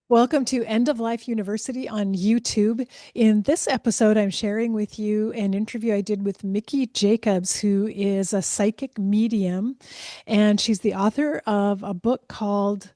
Welcome to End of Life University on YouTube. In this episode, I'm sharing with you an interview I did with Miki Jacobs, who is a psychic medium, and she's the author of a book called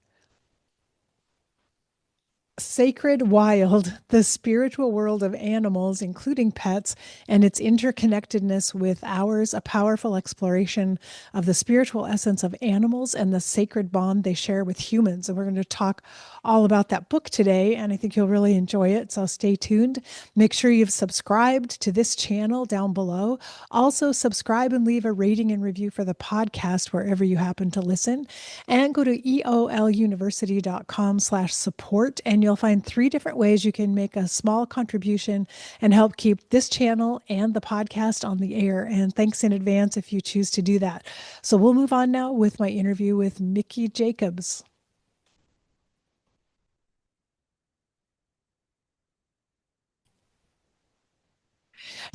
Sacred Wild, the spiritual world of animals, including pets, and its interconnectedness with ours, a powerful exploration of the spiritual essence of animals and the sacred bond they share with humans. And we're going to talk all about that book today, and I think you'll really enjoy it. So stay tuned. Make sure you've subscribed to this channel down below. Also, subscribe and leave a rating and review for the podcast wherever you happen to listen. And go to eoluniversity.com/support, and you'll find three different ways you can make a small contribution and help keep this channel and the podcast on the air. And thanks in advance if you choose to do that. So we'll move on now with my interview with Miki Jacobs.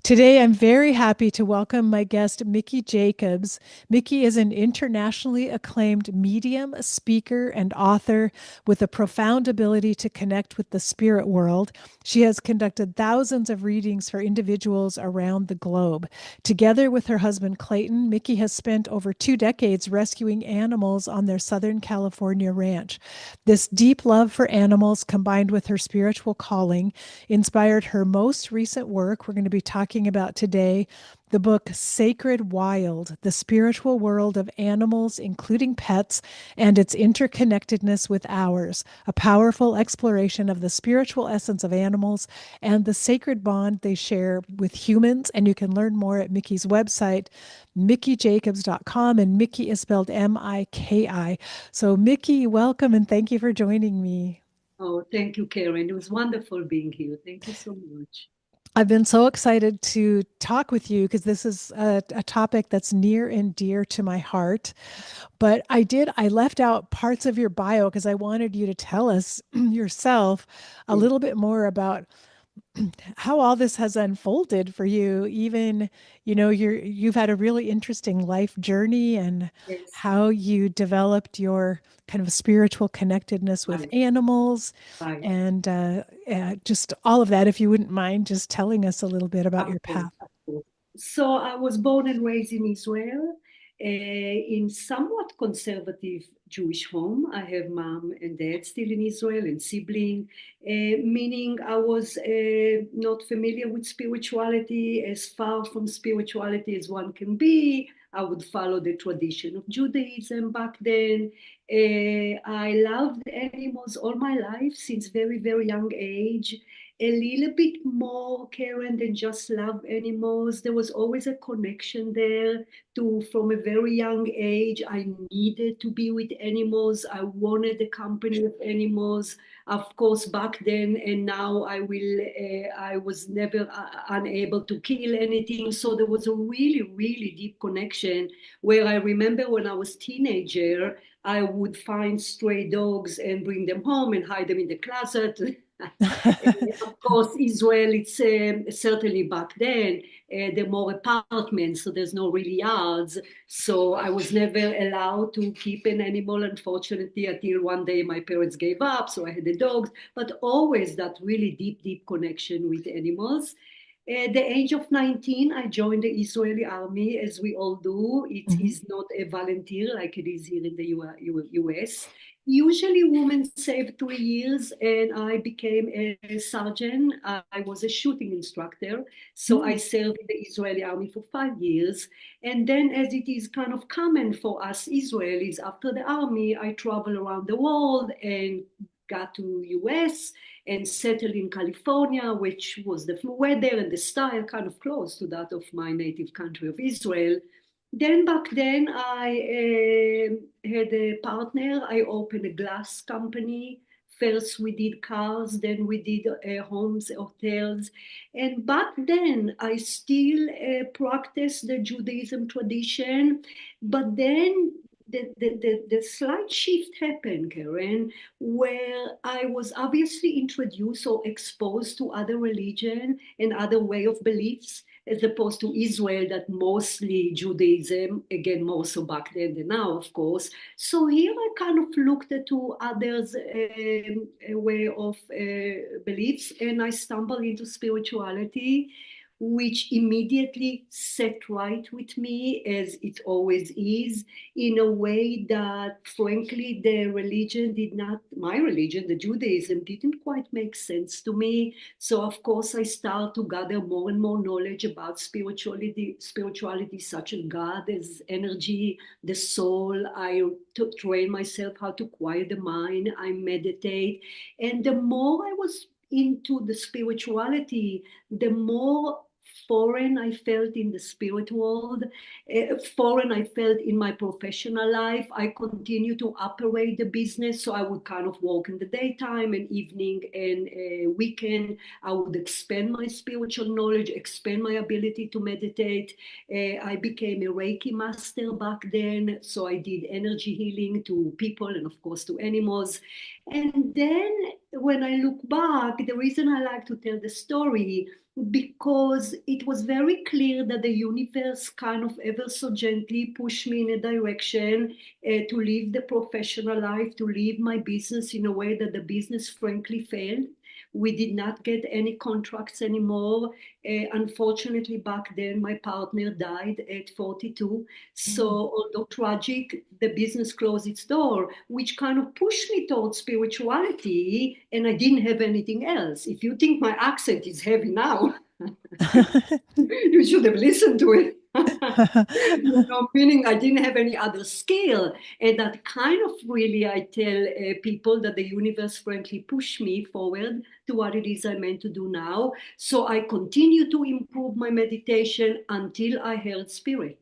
Today, I'm very happy to welcome my guest, Miki Jacobs. Miki is an internationally acclaimed medium, speaker, and author with a profound ability to connect with the spirit world. She has conducted thousands of readings for individuals around the globe. Together with her husband, Clayton, Miki has spent over 2 decades rescuing animals on their Southern California ranch. This deep love for animals, combined with her spiritual calling, inspired her most recent work. We're going to be talking about today the book Sacred Wild, the spiritual world of animals, including pets, and its interconnectedness with ours, a powerful exploration of the spiritual essence of animals and the sacred bond they share with humans. And you can learn more at Miki's website, mikijacobs.com, and Miki is spelled Miki. So, Miki, welcome and thank you for joining me. Oh, thank you, Karen. It was wonderful being here. Thank you so much. I've been so excited to talk with you because this is a topic that's near and dear to my heart. But I left out parts of your bio because I wanted you to tell us yourself a Yes, little bit more about how all this has unfolded for you. Even, you've had a really interesting life journey and yes, how you developed your kind of spiritual connectedness with right, animals right. and just all of that. If you wouldn't mind just telling us a little bit about Of your course, path. of course. So I was born and raised in Israel, in somewhat conservative Jewish home. I have mom and dad still in Israel and sibling, meaning I was not familiar with spirituality, as far from spirituality as one can be. I would follow the tradition of Judaism back then. I loved animals all my life since very, very young age, a little bit more caring than just love animals. There was always a connection there to, from a very young age, I needed to be with animals. I wanted the company of animals. Of course, back then and now I was never unable to kill anything. So there was a really, really deep connection where I remember when I was teenager, I would find stray dogs and bring them home and hide them in the closet. Of course, Israel, it's certainly back then, there are more apartments, so there's no really yards. So I was never allowed to keep an animal, unfortunately, until one day my parents gave up. So I had the dogs, but always that really deep, deep connection with animals. At the age of 19, I joined the Israeli army, as we all do. It Mhm. is not a volunteer like it is here in the US. Usually, women save 3 years, and I became a sergeant. I was a shooting instructor, so I Mm. served in the Israeli army for 5 years. And then, as it is kind of common for us Israelis after the army, I travel around the world and got to US and settled in California, which was the weather and the style kind of close to that of my native country of Israel. Then back then, I had a partner. I opened a glass company. First, we did cars, then we did homes, hotels. And back then, I still practiced the Judaism tradition. But then the slight shift happened, Karen, where I was obviously introduced or exposed to other religion and other way of beliefs, as opposed to Israel, that mostly Judaism, again, more so back then than now, of course. So here I kind of looked at to others' way of beliefs, and I stumbled into spirituality, which immediately set right with me, as it always is, in a way that, frankly, the religion did not, my religion, the Judaism, didn't quite make sense to me. So, of course, I start to gather more and more knowledge about spirituality such as God as energy, the soul. I train myself how to quiet the mind. I meditate. And the more I was into the spirituality, the more foreign I felt in the spirit world, foreign I felt in my professional life. I continue to operate the business, so I would kind of work in the daytime and evening and weekend. I would expand my spiritual knowledge, expand my ability to meditate. I became a Reiki master back then, so I did energy healing to people and, of course, to animals. And then when I look back, the reason I like to tell the story, because it was very clear that the universe kind of ever so gently pushed me in a direction to leave the professional life, to leave my business in a way that the business frankly failed. We did not get any contracts anymore. Unfortunately, back then, my partner died at 42. So, Mm. although tragic, the business closed its door, which kind of pushed me towards spirituality, and I didn't have anything else. If you think my accent is heavy now, you should have listened to it. Meaning I didn't have any other skill. And that kind of really, I tell people that the universe frankly pushed me forward to what it is I meant to do now. So I continue to improve my meditation until I heard spirit,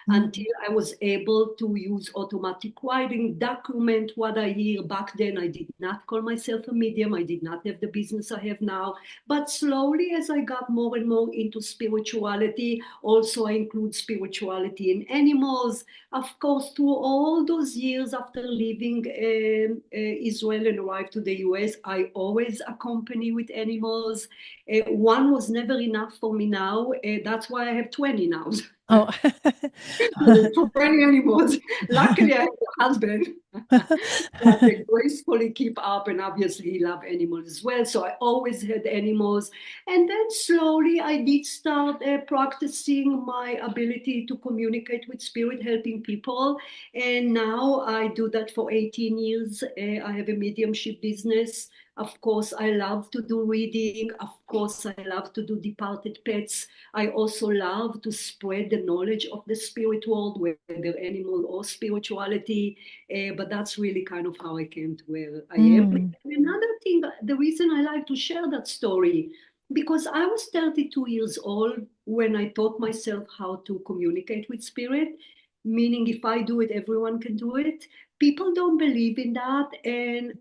until Mm. I was able to use automatic writing, document what I hear. Back then, I did not call myself a medium. I did not have the business I have now. But slowly, as I got more and more into spirituality, also I include spirituality in animals. Of course, through all those years after leaving Israel and arrived to the US, I always accompany with animals. One was never enough for me now. That's why I have 20 now. Oh. 20 animals. Luckily, I have a husband that they gracefully keep up, and obviously, he loves animals as well. So I always had animals. And then slowly, I did start practicing my ability to communicate with spirit, helping people. And now I do that for 18 years. I have a mediumship business. Of course, I love to do reading. Of course, I love to do departed pets. I also love to spread the knowledge of the spirit world, whether animal or spirituality. But that's really kind of how I came to where I am. Mm. And another thing, the reason I like to share that story, because I was 32 years old when I taught myself how to communicate with spirit, meaning if I do it, everyone can do it. People don't believe in that, and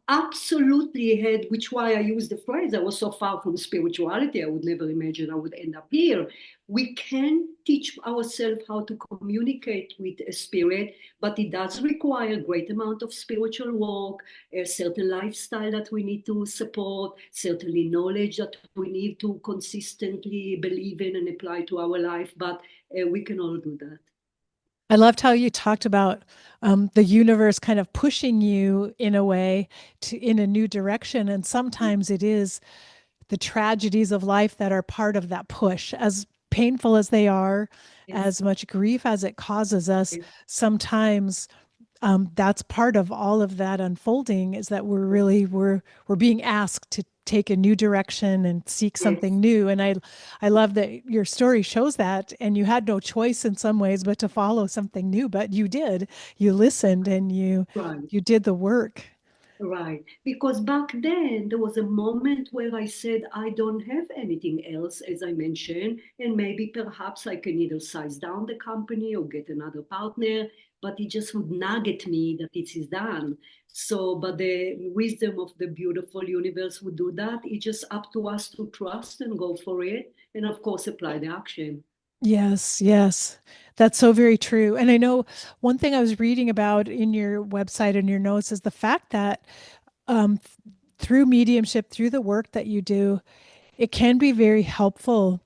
absolutely had, which why I use the phrase, I was so far from spirituality, I would never imagine I would end up here. We can teach ourselves how to communicate with a spirit, but it does require a great amount of spiritual work, a certain lifestyle that we need to support, certainly knowledge that we need to consistently believe in and apply to our life, but we can all do that. I loved how you talked about the universe kind of pushing you in a way to in a new direction. And sometimes it is the tragedies of life that are part of that push, as painful as they are, Yes. as much grief as it causes us. Sometimes that's part of all of that unfolding is that we're being asked to take a new direction and seek Yes. something new. And I love that your story shows that, and you had no choice in some ways but to follow something new, but you did. You listened and Right. you did the work. Right. Because back then there was a moment where I said, I don't have anything else, as I mentioned, and maybe perhaps I can either size down the company or get another partner, but it just would nag at me that it is done. So, but the wisdom of the beautiful universe would do that. It's just up to us to trust and go for it. And of course, apply the action. Yes, yes. That's so very true. And I know one thing I was reading about in your website and your notes is the fact that through mediumship, through the work that you do, it can be very helpful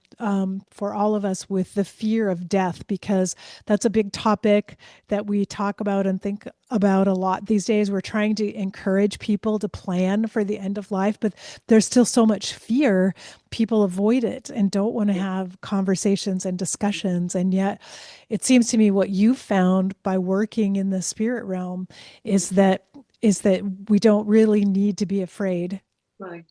for all of us with the fear of death, because that's a big topic that we talk about and think about a lot these days. We're trying to encourage people to plan for the end of life, but there's still so much fear. People avoid it and don't want to have conversations and discussions. And yet, it seems to me what you found by working in the spirit realm is Right, that is that we don't really need to be afraid. right.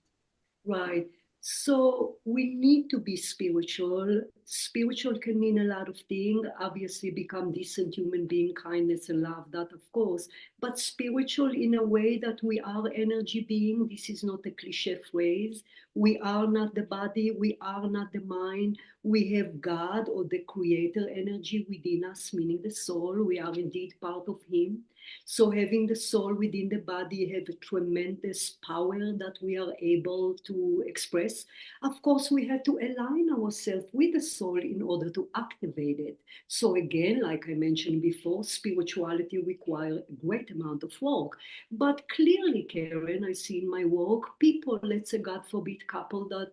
Right. So we need to be spiritual. Spiritual can mean a lot of things. Obviously, become decent human being, kindness and love, that of course. But spiritual in a way that we are energy being. This is not a cliche phrase. We are not the body. We are not the mind. We have God or the creator energy within us, meaning the soul. We are indeed part of Him. So having the soul within the body have a tremendous power that we are able to express. Of course, we have to align ourselves with the soul in order to activate it. So again, like I mentioned before, spirituality requires a great amount of work. But clearly, Karen, I see in my work, people, let's say God forbid,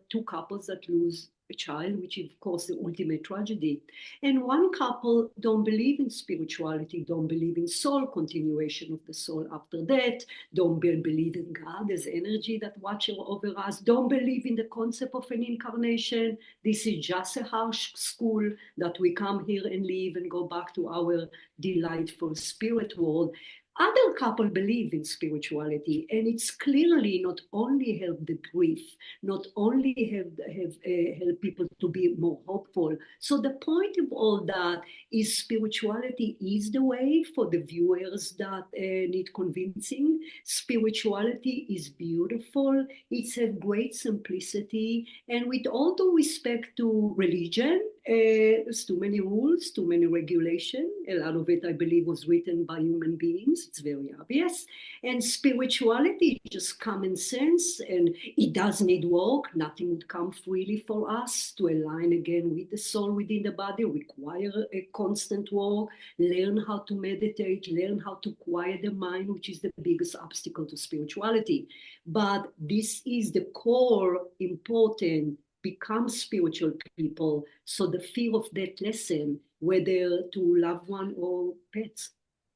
two couples that lose a child, which is of course the ultimate tragedy. And one couple don't believe in spirituality, don't believe in soul, continuation of the soul after death, don't believe in God as energy that watches over us, don't believe in the concept of an incarnation. This is just a harsh school that we come here and live and go back to our delightful spirit world. Other couple believe in spirituality, and it's clearly not only help the grief, not only have help people to be more hopeful. So the point of all that is spirituality is the way for the viewers that need convincing. Spirituality is beautiful. It's a great simplicity, and with all due respect to religion, there's too many rules, too many regulation. A lot of it, I believe, was written by human beings. It's very obvious. And spirituality is just common sense, and it does need work. Nothing would come freely for us. To align again with the soul within the body require a constant work. Learn how to meditate, learn how to quiet the mind, which is the biggest obstacle to spirituality. But this is the core important, become spiritual people. So the fear of death lessen, whether to loved one or pets.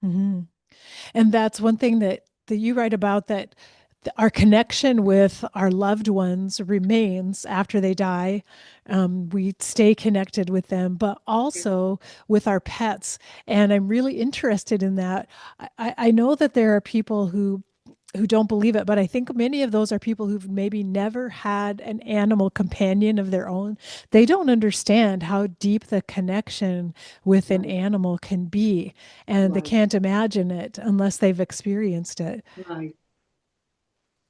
Mhm. And that's one thing that you write about, that our connection with our loved ones remains after they die. We stay connected with them, but also with our pets. And I'm really interested in that. I know that there are people who don't believe it, but I think many of those are people who've maybe never had an animal companion of their own. They don't understand how deep the connection with an Right, animal can be, and they right, can't imagine it unless they've experienced it. right.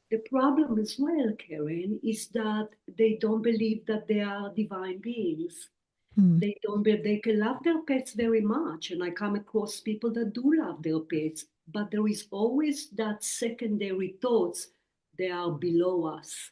The problem as well, Karen, is that they don't believe that they are divine beings. Hmm. They don't believe they can love their pets very much. And I come across people that do love their pets, but there is always that secondary thoughts, they are below us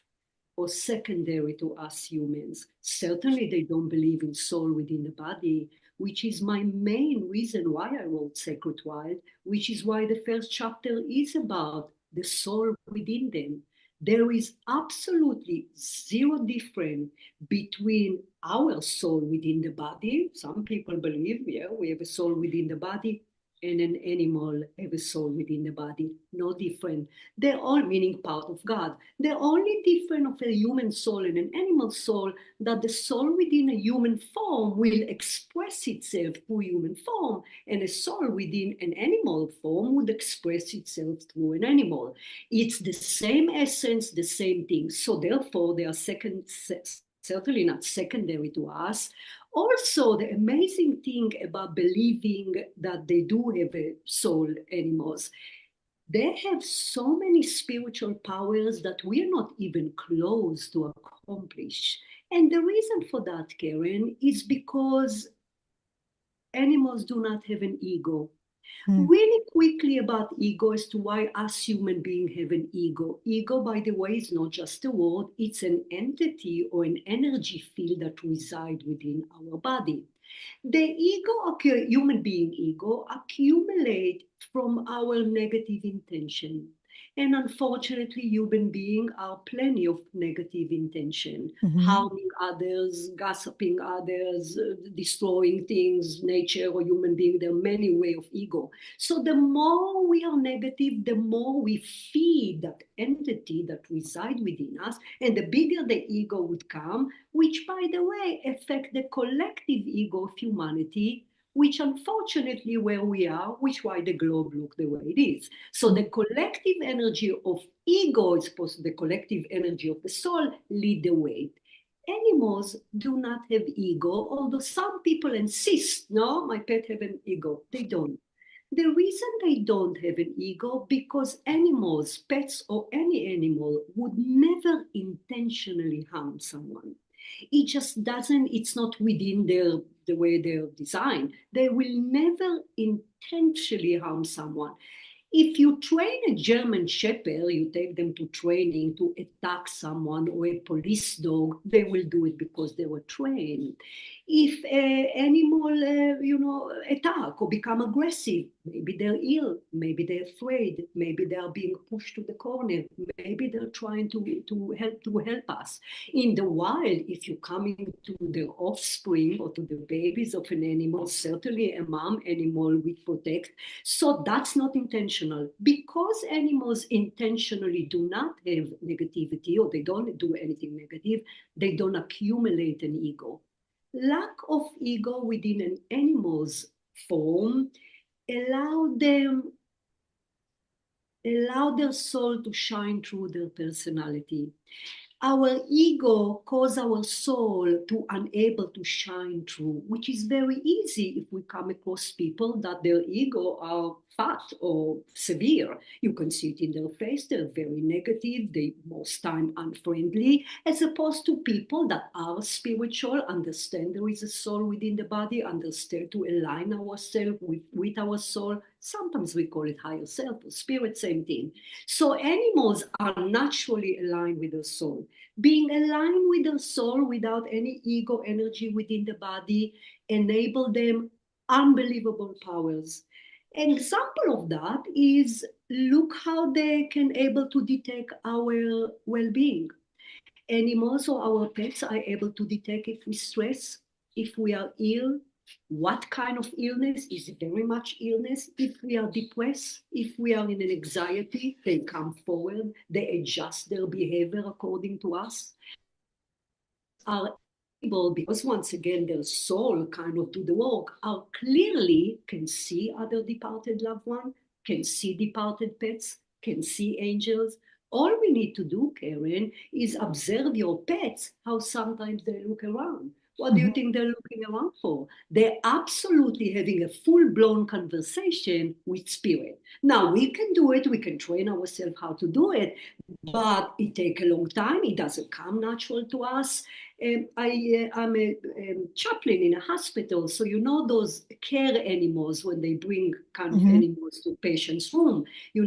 or secondary to us humans. Certainly, they don't believe in soul within the body, which is my main reason why I wrote Sacred Wild, which is why the first chapter is about the soul within them. There is absolutely zero difference between our soul within the body. Some people believe, yeah, we have a soul within the body, and an animal have a soul within the body. No different. They're all meaning part of God. The only difference of a human soul and an animal soul, that the soul within a human form will express itself through human form, and a soul within an animal form would express itself through an animal. It's the same essence, the same thing. So therefore, they are certainly not secondary to us. Also, the amazing thing about believing that they do have a soul, animals, they have so many spiritual powers that we are not even close to accomplish. And the reason for that, Karen, is because animals do not have an ego. Hmm. Really quickly about ego as to why us human beings have an ego. Ego, by the way, is not just a word, it's an entity or an energy field that resides within our body. The ego, human being ego, accumulate from our negative intention. And unfortunately, human beings are plenty of negative intention, Hmm. harming others, gossiping others, destroying things, nature or human being. There are many ways of ego. So the more we are negative, the more we feed that entity that reside within us, and the bigger the ego would come, which, by the way, affect the collective ego of humanity, which unfortunately where we are, which why the globe look the way it is. So the collective energy of ego is supposed to, the collective energy of the soul lead the way. Animals do not have ego, although some people insist, no, my pet have an ego. They don't. The reason they don't have an ego because animals, pets or any animal would never intentionally harm someone. It just doesn't, it's not within their the way they're designed. They will never intentionally harm someone. If you train a German Shepherd, you take them to training to attack someone or a police dog, they will do it because they were trained. If an animal, attack or become aggressive, maybe they're ill, maybe they're afraid, maybe they are being pushed to the corner, maybe they're trying to help us. In the wild, if you come into the offspring or to the babies of an animal, certainly a mom animal will protect, so that's not intentional. Because animals intentionally do not have negativity or they don't do anything negative, they don't accumulate an ego. Lack of ego within an animal's form allow them allow their soul to shine through their personality. Our ego cause our soul to unable to shine through, which is very easy if we come across people that their ego are fat or severe. You can see it in their face. They're very negative. They most time unfriendly, as opposed to people that are spiritual, understand there is a soul within the body, understand to align ourselves with our soul. Sometimes we call it higher self or spirit, same thing. So animals are naturally aligned with the soul. Being aligned with the soul without any ego energy within the body enable them unbelievable powers. An example of that is look how they can able to detect our well-being. Animals or our pets are able to detect if we stress, if we are ill, what kind of illness is it very much illness, if we are depressed, if we are in an anxiety, they come forward, they adjust their behavior according to us. Are able, because once again their soul kind of do the work, are clearly can see other departed loved one, can see departed pets, can see angels. All we need to do, Karen, is observe your pets, how sometimes they look around. What do you Hmm. think they're looking around for? They're absolutely having a full-blown conversation with spirit. Now we can do it, we can train ourselves how to do it, but it takes a long time. It doesn't come natural to us. I'm a chaplain in a hospital, so you know those care animals when they bring kind of Hmm. animals to patient's room.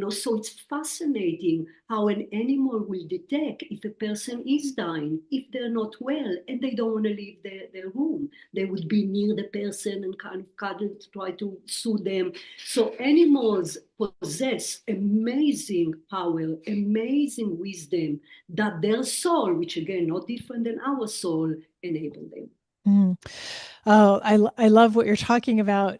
So it's fascinating how an animal will detect if a person is dying, if they're not well, and they don't want to leave their room. They would be near the person and kind of cuddle to try to soothe them. So animals possess amazing power, amazing wisdom that their soul, which again, not different than our soul, enable them. Mm. Oh, I love what you're talking about.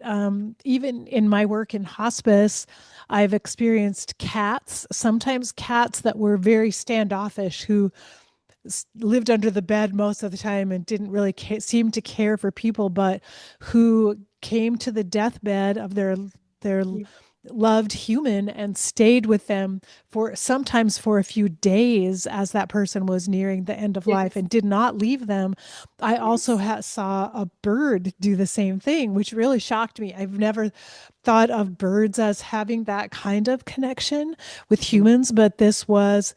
Even in my work in hospice, I've experienced cats, sometimes cats that were very standoffish, who lived under the bed most of the time and didn't really seem to care for people, but who came to the deathbed of their loved human and stayed with them for sometimes for a few days as that person was nearing the end of life Yes, and did not leave them. I also yes. saw a bird do the same thing, which really shocked me. I've never thought of birds as having that kind of connection with Mhm. humans, but this was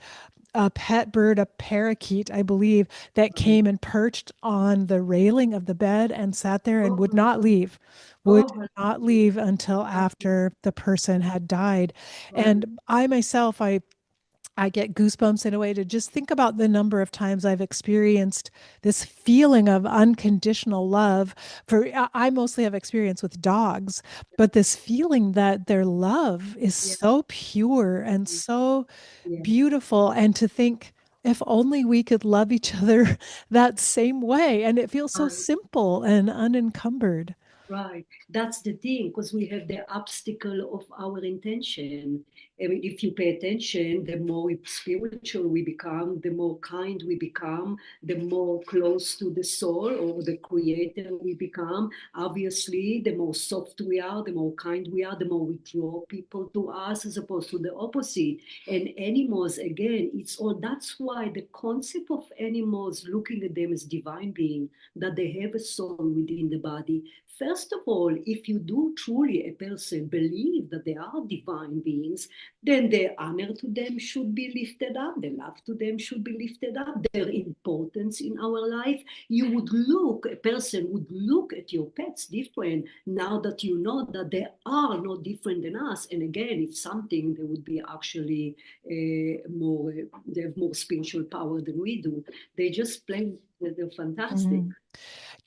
a pet bird, a parakeet, I believe, that came and perched on the railing of the bed and sat there and Oh would my not God. leave, would Oh, not hallelujah. leave until after the person had died. Right. And I myself, I get goosebumps in a way to just think about the number of times I've experienced this feeling of unconditional love. I mostly have experience with dogs, but this feeling that their love is Yeah, so pure and so yeah. beautiful. And to think, if only we could love each other that same way. And it feels so Right. simple and unencumbered. Right. That's the thing, because we have the obstacle of our intention. I mean, if you pay attention, the more spiritual we become, the more kind we become, the more close to the soul or the creator we become. Obviously, the more soft we are, the more kind we are, the more we draw people to us as opposed to the opposite. And animals, again, it's all that's why the concept of animals, looking at them as divine being, that they have a soul within the body. First of all, if you do truly a person believe that they are divine beings, then the honor to them should be lifted up, the love to them should be lifted up, their importance in our life. You would look, a person would look at your pets different now that you know that they are no different than us. And again, it's something they would be actually they have more spiritual power than we do. They just play, they're fantastic. Mhm.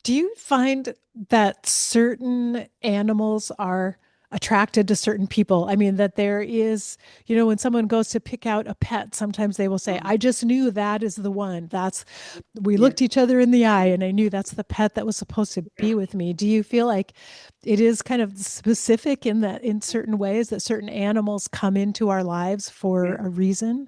Do you find that certain animals are attracted to certain people? I mean, that there is, when someone goes to pick out a pet, sometimes they will say, Um, I just knew that is the one. We yeah. looked each other in the eye and I knew that's the pet that was supposed to be with me. Do you feel like it is kind of specific in that, in certain ways, that certain animals come into our lives for Yeah. a reason?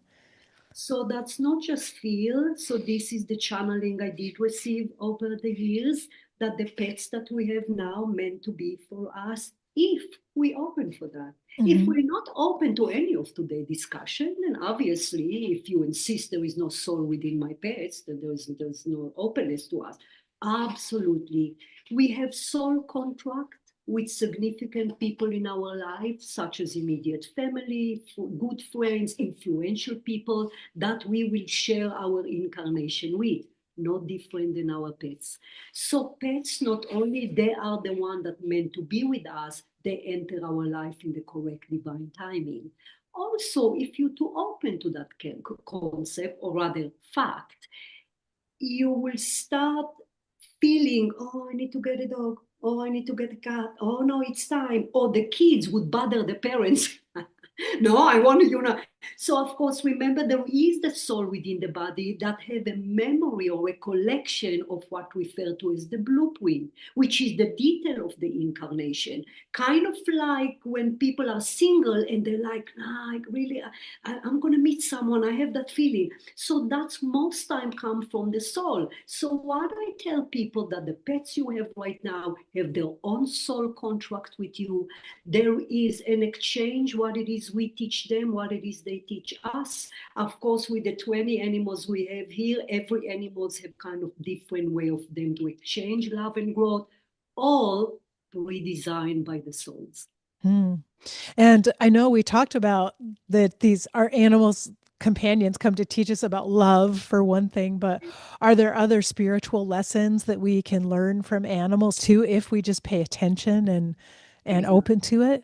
So that's not just feel. So this is the channeling I did receive over the years, that the pets that we have now meant to be for us if we open for that. If Hmm. we're not open to any of today's discussion, then obviously if you insist there is no soul within my pets, that there's no openness to us. Absolutely. We have soul contract with significant people in our life, such as immediate family, good friends, influential people that we will share our incarnation with, not different than our pets. So pets, not only they are the one that meant to be with us, they enter our life in the correct divine timing. Also, if you're too open to that concept, or rather fact, you will start feeling, oh, I need to get a dog. Oh, I need to get a cat. Oh, no, it's time. Or the kids would bother the parents. No, I want to, So, of course, remember there is the soul within the body that have a memory or recollection of what we refer to as the blueprint, which is the detail of the incarnation. Kind of like when people are single and they're like, nah, I really, I'm going to meet someone. I have that feeling. So that's most time come from the soul. So what I tell people, that the pets you have right now have their own soul contract with you. There is an exchange, what it is we teach them, what it is they teach us. Of course, with the 20 animals we have here, every animals have kind of different way of them to exchange love and growth, all redesigned by the souls. Hmm. And I know we talked about that these our animals companions come to teach us about love for one thing, but are there other spiritual lessons that we can learn from animals too if we just pay attention and Exactly. open to it?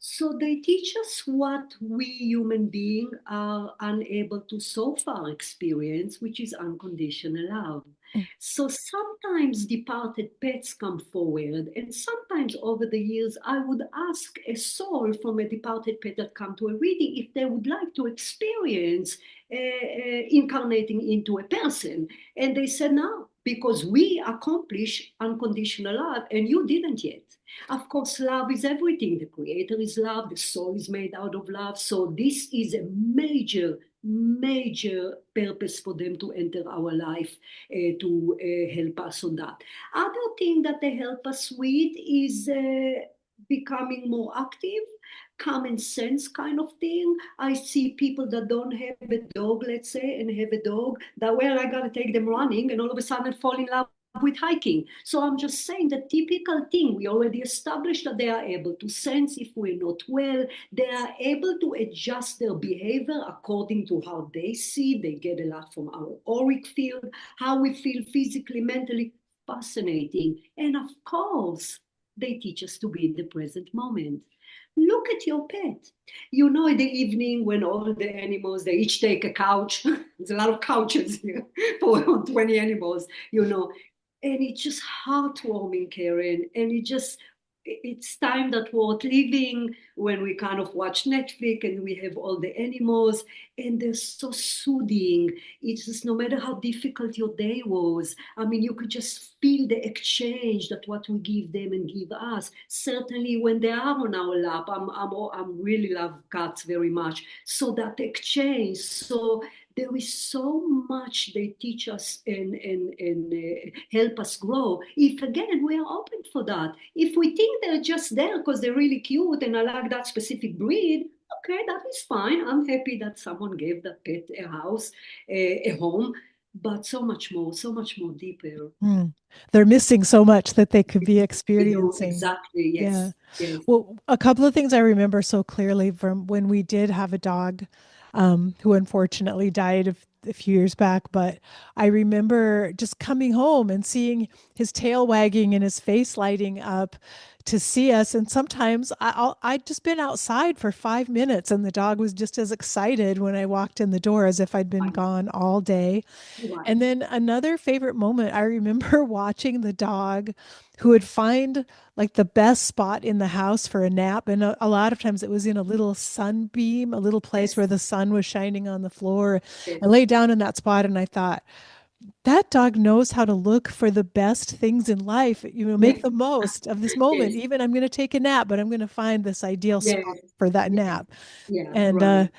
So they teach us what we human beings are unable to so far experience, which is unconditional love. So sometimes departed pets come forward, and sometimes over the years, I would ask a soul from a departed pet that come to a reading if they would like to experience incarnating into a person, and they said no, because we accomplish unconditional love, and you didn't yet. Of course, love is everything. The creator is love, the soul is made out of love. So, this is a major, major purpose for them to enter our life to help us on that. Other thing that they help us with is becoming more active, common sense kind of thing. I see people that don't have a dog, let's say, and have a dog that, well, I gotta take them running, and all of a sudden fall in love with hiking. So I'm just saying the typical thing, we already established that they are able to sense if we're not well. They are able to adjust their behavior according to how they see. They get a lot from our auric field, how we feel physically, mentally. Fascinating. And of course, they teach us to be in the present moment. Look at your pet. You know, in the evening when all the animals, they each take a couch. There's a lot of couches here for 20 animals, you know. And it's just heartwarming, Karen. And it's time that worth living when we kind of watch Netflix and we have all the animals and they're so soothing. It's just no matter how difficult your day was, I mean, you could just feel the exchange that what we give them and give us. Certainly, when they are on our lap, I'm really love cats very much. So that exchange, so there is so much they teach us and help us grow. If again we are open for that, if we think they're just there because they're really cute and I like that specific breed, okay, that is fine. I'm happy that someone gave that pet a house, a home, but so much more deeper. Hmm. They're missing so much that they could be They do experiencing. exactly. Yeah. Yes, yes, Well, a couple of things I remember so clearly from when we did have a dog, who unfortunately died a few years back. But I remember just coming home and seeing his tail wagging and his face lighting up to see us. And sometimes I'd just been outside for 5 minutes and the dog was just as excited when I walked in the door as if I'd been right, gone all day. right. And then another favorite moment, I remember watching the dog who would find like the best spot in the house for a nap. And a lot of times it was in a little sunbeam, a little place Yes, where the sun was shining on the floor. yes, I lay down in that spot and I thought, that dog knows how to look for the best things in life, make yes, the most of this moment. yes, Even I'm going to take a nap, but I'm going to find this ideal spot yes, for that yes. nap. Yeah, And right.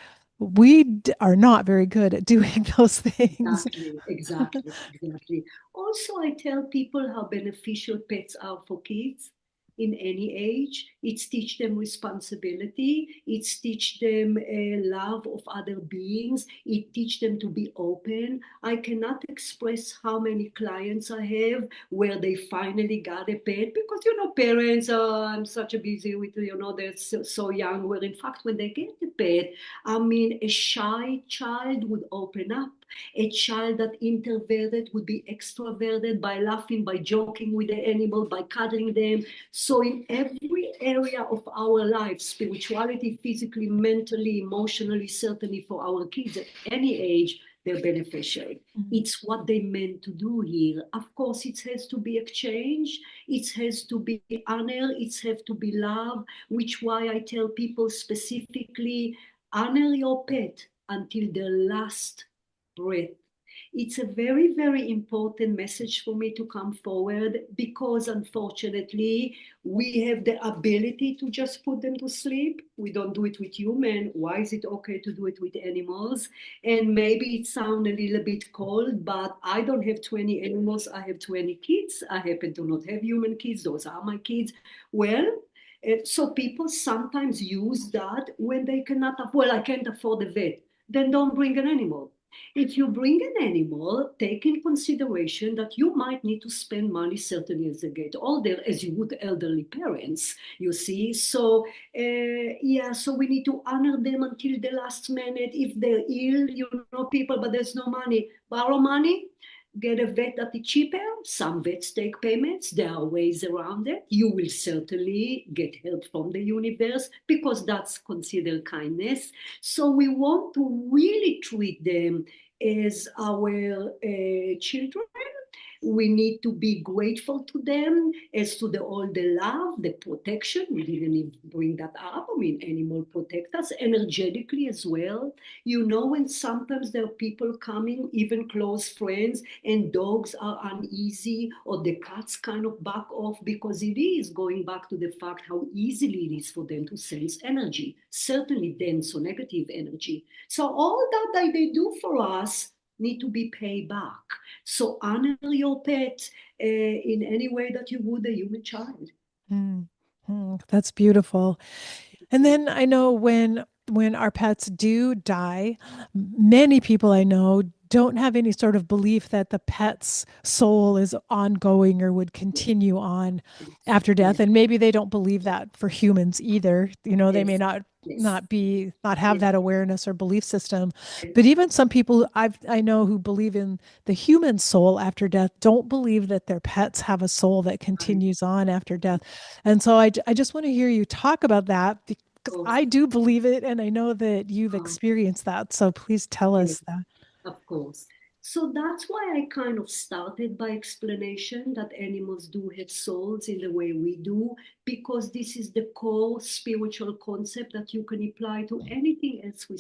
are not very good at doing those things. Exactly, exactly, exactly. Also, I tell people how beneficial pets are for kids in any age. It's teach them responsibility. It's teach them a love of other beings. It teach them to be open. I cannot express how many clients I have where they finally got a pet because parents are I'm such a busy with they're so young. Where in fact when they get the pet, I mean, a shy child would open up. A child that introverted would be extroverted by laughing, by joking with the animal, by cuddling them. So in every area of our life, spirituality, physically, mentally, emotionally, certainly for our kids at any age, they're beneficial. Mm, It's what they meant to do here. Of course, it has to be exchange. It has to be honor. It has to be love, which why I tell people specifically honor your pet until their last breath. It's a very, very important message for me to come forward because unfortunately we have the ability to just put them to sleep. We don't do it with humans. Why is it okay to do it with animals? And maybe it sounds a little bit cold, but I don't have 20 animals. I have 20 kids. I happen to not have human kids. Those are my kids. Well, so people sometimes use that when they cannot, well, I can't afford a vet. Then don't bring an animal. If you bring an animal, take in consideration that you might need to spend money certainly as they get older, as you would elderly parents, you see. So, yeah, so we need to honor them until the last minute. If they're ill, people, but there's no money, borrow money, get a vet that is cheaper. Some vets take payments. There are ways around it. You will certainly get help from the universe because that's considered kindness. So we want to really treat them as our children. We need to be grateful to them as to all the love, the protection. We didn't even bring that up. I mean, animal protect us energetically as well. When sometimes there are people coming, even close friends, and dogs are uneasy or the cats kind of back off because it is going back to the fact how easily it is for them to sense energy, certainly dense or negative energy. So all that they do for us need to be paid back. So honor your pet in any way that you would a human child. mm, that's beautiful. And then I know when our pets do die, many people I know don't have any sort of belief that the pet's soul is ongoing or would continue on after death. Yes, And maybe they don't believe that for humans either. They may yes, not Yes, not have yes, that awareness or belief system. yes. But even some people I know who believe in the human soul after death don't believe that their pets have a soul that I, continues on after death. And so I just want to hear you talk about that because of I do believe it and I know that you've course, experienced that. So please tell yes. us that. Of course. So that's why I kind of started by explanation that animals do have souls in the way we do, because this is the core spiritual concept that you can apply to anything else we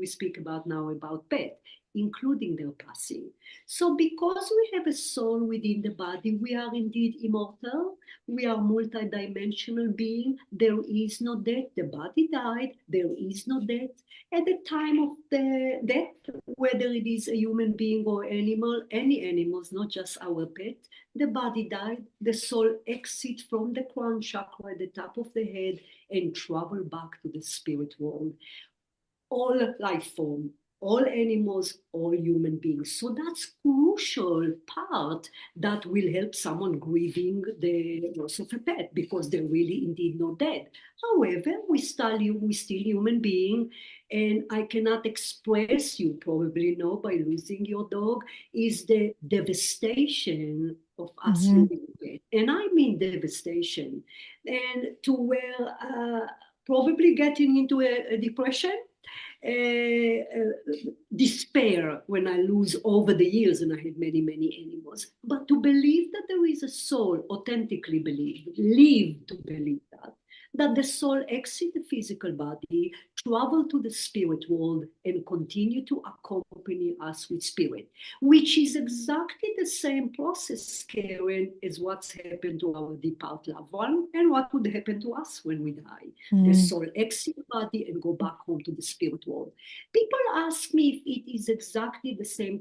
speak about now about pet, including their passing. So because we have a soul within the body, we are indeed immortal. We are multidimensional being. There is no death. The body died. There is no death. At the time of the death, whether it is a human being or animal, any animals, not just our pet, the body died, the soul exit from the crown chakra at the top of the head and travel back to the spirit world. All life form, all animals, all human beings. So that's crucial part that will help someone grieving the loss of a pet because they're really indeed not dead. However, we still human being, and I cannot express, you probably know by losing your dog, is the devastation of us Hmm. losing a pet. And I mean devastation. And to where probably getting into a depression, despair when I lose over the years, and I had many, many animals. But to believe that there is a soul, authentically believe, live to believe that the soul exit the physical body, travel to the spirit world, and continue to accompany us with spirit, which is exactly the same process, Karen, as what's happened to our departed loved one and what would happen to us when we die. The Mm. soul exit the body and go back home to the spirit world. People ask me if it is exactly the same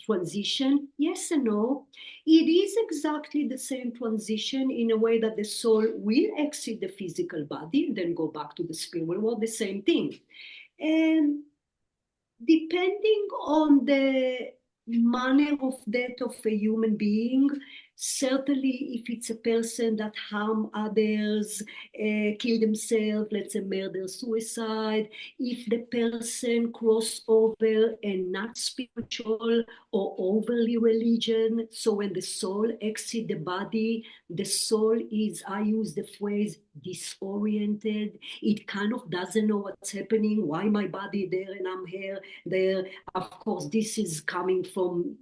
transition. Yes and no. It is exactly the same transition in a way that the soul will exit the physical body and then go back to the spirit world, the same thing. And depending on the manner of death of a human being, certainly if it's a person that harm others, kill themselves, let's say murder, suicide, if the person cross over and not spiritual or overly religion, so when the soul exit the body, the soul is, I use the phrase, disoriented. It kind of doesn't know what's happening, why my body there and I'm here there. Of course, this is coming from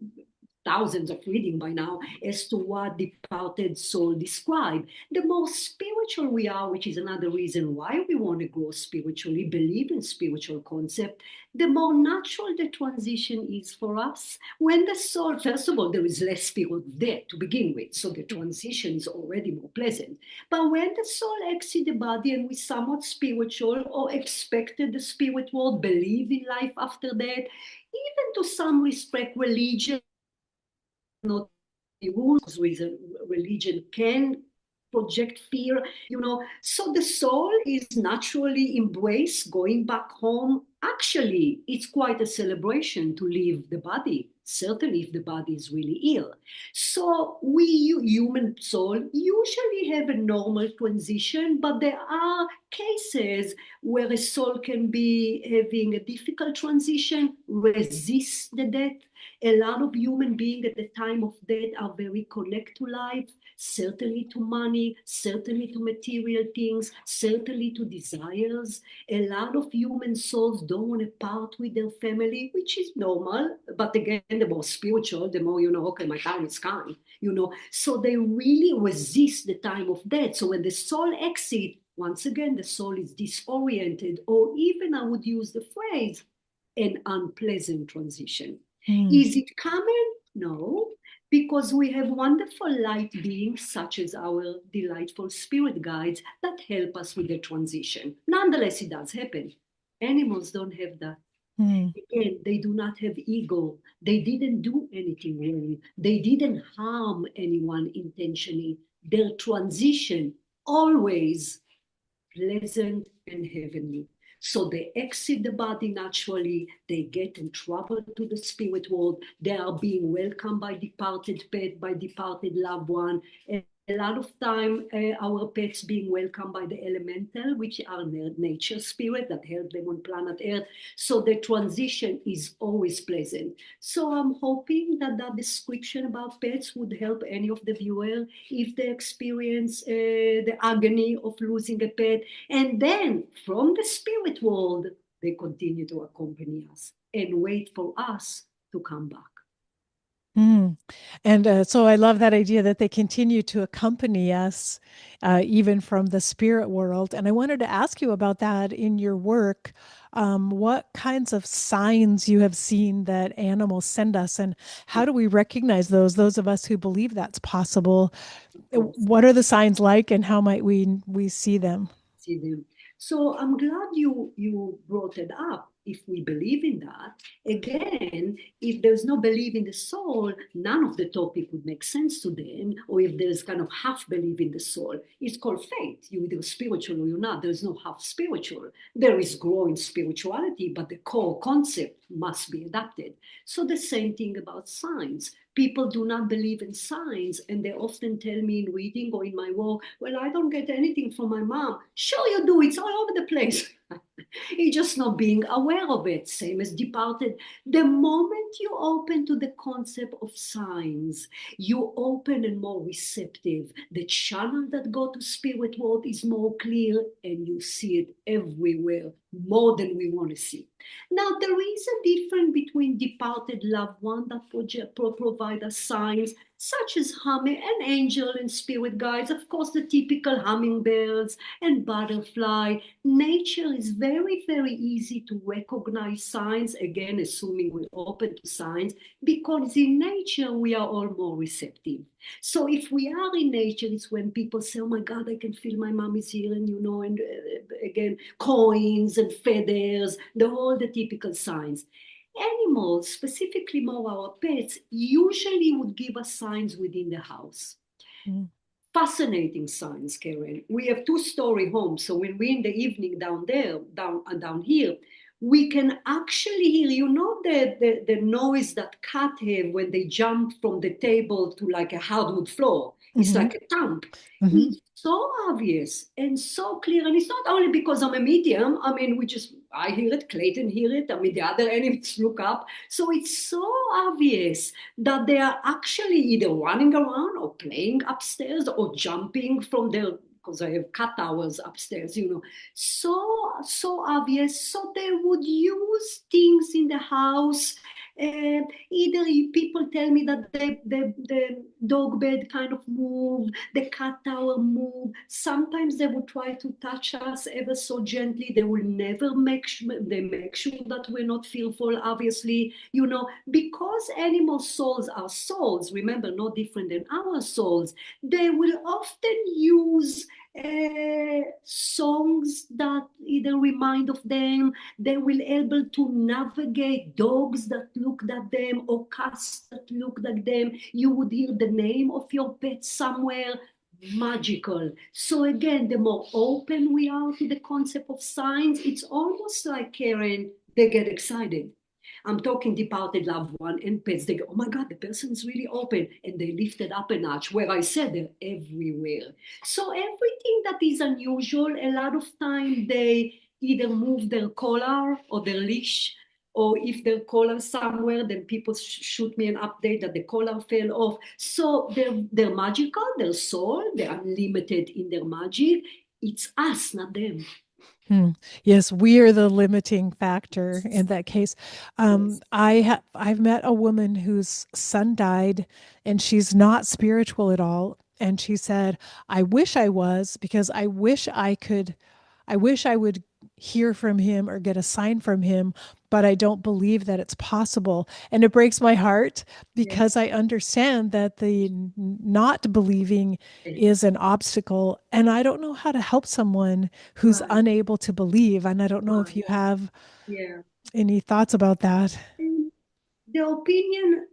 thousands of reading by now as to what departed soul describe. The more spiritual we are, which is another reason why we want to grow spiritually, believe in spiritual concept, the more natural the transition is for us. When the soul, first of all, there is less fear of death to begin with, so the transition is already more pleasant. But when the soul exits the body and we somewhat spiritual or expected the spirit world, believe in life after death, even to some respect, religion not rules, because religion can project fear, so the soul is naturally embraced going back home. Actually, it's quite a celebration to leave the body, certainly if the body is really ill. So we human soul usually have a normal transition, but there are cases where a soul can be having a difficult transition, resist the death. A lot of human beings at the time of death are very connected to life, certainly to money, certainly to material things, certainly to desires. A lot of human souls don't want to part with their family, which is normal. But again, the more spiritual, the more okay, my time is coming. So they really resist the time of death. So when the soul exits, once again, the soul is disoriented, or even I would use the phrase, an unpleasant transition. Mm. Is it common? No, because we have wonderful light beings such as our delightful spirit guides that help us with the transition. Nonetheless, it does happen. Animals don't have that. Mm. Again, they do not have ego. They didn't do anything wrong. They didn't harm anyone intentionally. Their transition always pleasant and heavenly. So they exit the body naturally, they get and travel to the spirit world, they are being welcomed by departed pet, by departed loved one, and A lot of time, our pets being welcomed by the elemental, which are nature spirit that help them on planet Earth. So the transition is always pleasant. So I'm hoping that that description about pets would help any of the viewer if they experience the agony of losing a pet. And then from the spirit world, they continue to accompany us and wait for us to come back. Mm. And so I love that idea that they continue to accompany us, even from the spirit world. And I wanted to ask you about that in your work. What kinds of signs you have seen that animals send us, and how do we recognize those of us who believe that's possible? Of course. What are the signs like, and how might we see them? See them. So I'm glad you brought it up. If we believe in that, again, if there's no belief in the soul, none of the topic would make sense to them. Or if there's kind of half belief in the soul, it's called faith. You're either spiritual or you're not. There's no half spiritual. There is growing spirituality, but the core concept must be adapted. So the same thing about science. People do not believe in science, and they often tell me in reading or in my work, well, I don't get anything from my mom. Sure, you do. It's all over the place. It's just not being aware of it. Same as departed. The moment you open to the concept of signs, you open and more receptive. The channel that go to spirit world is more clear, and you see it everywhere, more than we want to see. Now, there is a difference between departed loved one that provide us signs, such as humming and angel and spirit guides, of course, the typical hummingbirds and butterfly. Nature is very, very easy to recognize signs, again, assuming we're open to signs, because in nature we are all more receptive. So if we are in nature, it's when people say, oh my God, I can feel my mom is here, and and again, coins and feathers, the typical signs. Animals, specifically more our pets, usually would give us signs within the house. Mm. Fascinating signs, Karen. We have two-story homes, so when we're in the evening down there, down here, we can actually hear, the noise that cats have when they jump from the table to like a hardwood floor. It's Hmm. like a thump. Hmm. It's so obvious and so clear. And it's not only because I'm a medium. I mean, I hear it, Clayton hear it. I mean, the other animals look up. So it's so obvious that they are actually either running around or playing upstairs or jumping from their, because I have cat towers upstairs, so obvious. So they would use things in the house. Either people tell me that the dog bed kind of move, the cat tower move. Sometimes they would try to touch us ever so gently. They will never they make sure that we're not fearful, obviously, because animal souls are souls, remember, no different than our souls. They will often use songs that either remind of them. They will able to navigate dogs that looked at them or cats that looked at them. You would hear the name of your pet somewhere. Magical. So again, the more open we are to the concept of signs, it's almost like, Karen, they get excited. I'm talking departed loved one and pets. They go, oh my God, the person is really open. And they lift it up a notch, where I said they're everywhere. So everything that is unusual, a lot of time they either move their collar or their leash, or if their collar somewhere, then people shoot me an update that the collar fell off. So they're magical, they're soul, they're unlimited in their magic. It's us, not them. Hmm. Yes, we are the limiting factor in that case. Yes. I've met a woman whose son died, and she's not spiritual at all. And she said, "I wish I was, because I wish I would hear from him or get a sign from him, but I don't believe that it's possible." And it breaks my heart because Yes. I understand that the not believing Yes. is an obstacle, and I don't know how to help someone who's Right. unable to believe. And I don't know if Right. you have Yeah. any thoughts about that. And the opinion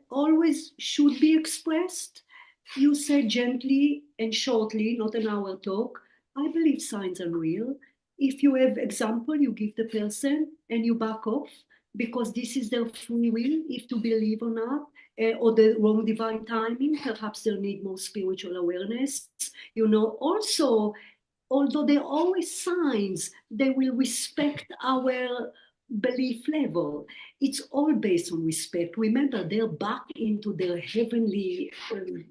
always should be expressed. You say gently and shortly, not an hour talk. I believe signs are real. If you have example, you give the person and you back off. because this is their free will, if to believe or not, or the wrong divine timing. Perhaps they'll need more spiritual awareness. Also, although they're always signs, they will respect our belief level. It's all based on respect. Remember, they're back into their heavenly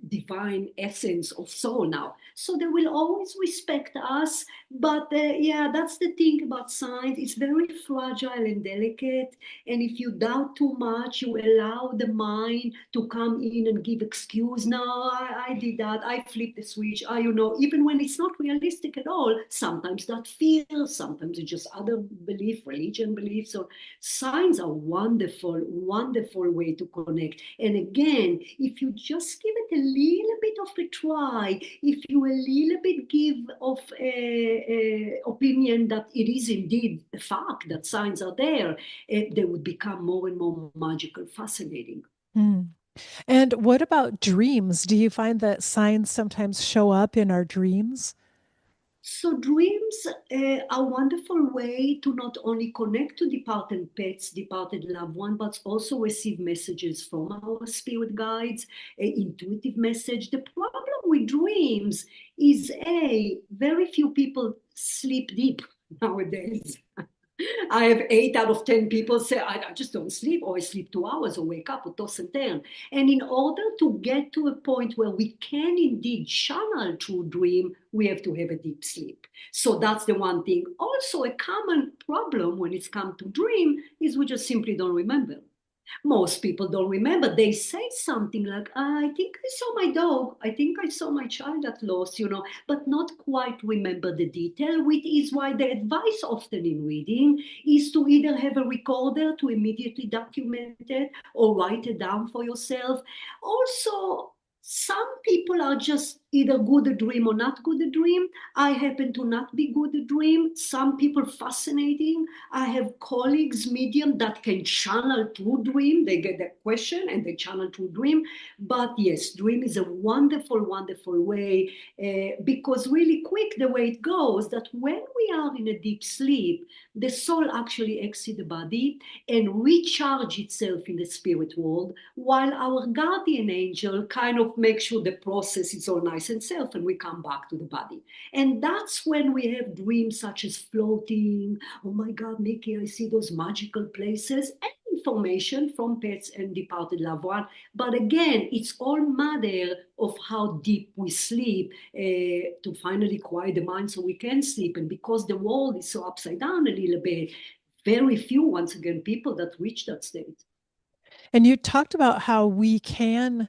divine essence of soul now. So they will always respect us. But yeah, that's the thing about science. It's very fragile and delicate. And if you doubt too much, you allow the mind to come in and give excuse. No, I did that. I flipped the switch. Even when it's not realistic at all, sometimes that fear, sometimes it's just other belief, religion beliefs. So signs are wonderful, wonderful way to connect. And again, if you just give it a little bit of a try, if you a little bit give of a opinion that it is indeed a fact that signs are there, they would become more and more magical, fascinating. Hmm. And what about dreams? Do you find that signs sometimes show up in our dreams? So dreams are a wonderful way to not only connect to departed pets, departed loved one, but also receive messages from our spirit guides, intuitive message. The problem with dreams is very few people sleep deep nowadays. I have 8 out of 10 people say, I just don't sleep, or I sleep 2 hours, or wake up, or toss and turn. And in order to get to a point where we can indeed channel through dream, we have to have a deep sleep. So that's the one thing. Also, a common problem when it's come to dream is we just simply don't remember. Most people don't remember. They say something like, I think I saw my dog. I think I saw my child that lost, but not quite remember the detail, which is why the advice often in reading is to either have a recorder to immediately document it or write it down for yourself. Also, some people are just either good at dream or not good at dream. I happen to not be good at dream. Some people fascinating. I have colleagues, medium, that can channel through dream. They get that question and they channel through dream. But yes, dream is a wonderful, wonderful way because really quick the way it goes that when we are in a deep sleep, the soul actually exits the body and recharge itself in the spirit world, while our guardian angel kind of makes sure the process is all nice and safe and we come back to the body. And that's when we have dreams such as floating. Oh my God, Miki, I see those magical places, and information from pets and departed loved one. But again, it's all matter of how deep we sleep to finally quiet the mind so we can sleep. And because the world is so upside down a little bit, very few, once again, people that reach that state. And you talked about how we can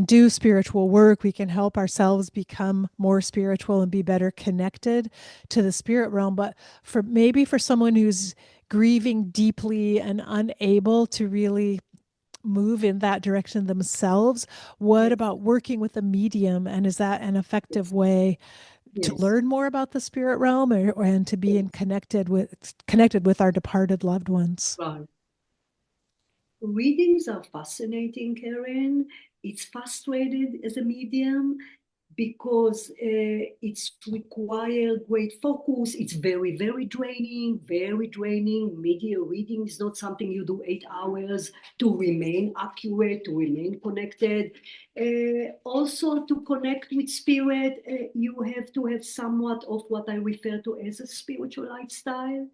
do spiritual work. We can help ourselves become more spiritual and be better connected to the spirit realm. But for someone who's grieving deeply and unable to really move in that direction themselves, what Yes, about working with a medium? And is that an effective way to yes, learn more about the spirit realm and to be yes, in connected with our departed loved ones? right. Readings are fascinating, Karen. It's frustrated as a medium because it's require great focus. It's very, very draining, very draining. Media reading is not something you do 8 hours to remain accurate, to remain connected. Also, to connect with spirit, you have to have somewhat of what I refer to as a spiritual lifestyle.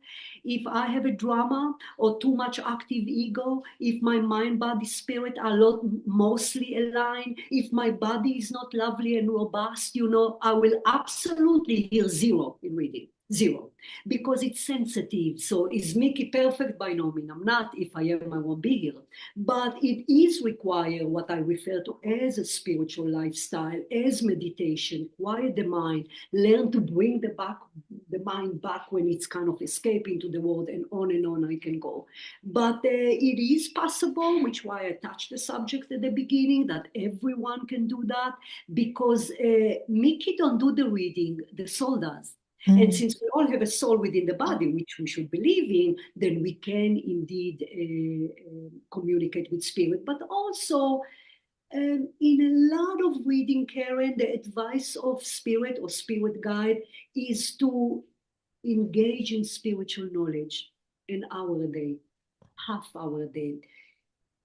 If I have a drama or too much active ego, if my mind, body, spirit are not mostly aligned, if my body is not lovely and robust, I will absolutely hear zero in reading. Zero. Because it's sensitive. So is Mickey perfect? By no means I'm not. If I am, I won't be here. But it is require what I refer to as a spiritual lifestyle, as meditation, quiet the mind, learn to bring the mind back when it's kind of escaping to the world, and on I can go. But it is possible, which why I touched the subject at the beginning, that everyone can do that because Mickey don't do the reading, the soul does. And Mm. since we all have a soul within the body, which we should believe in, then we can indeed communicate with spirit. But also, in a lot of reading, Karen, the advice of spirit or spirit guide is to engage in spiritual knowledge an hour a day. half our day.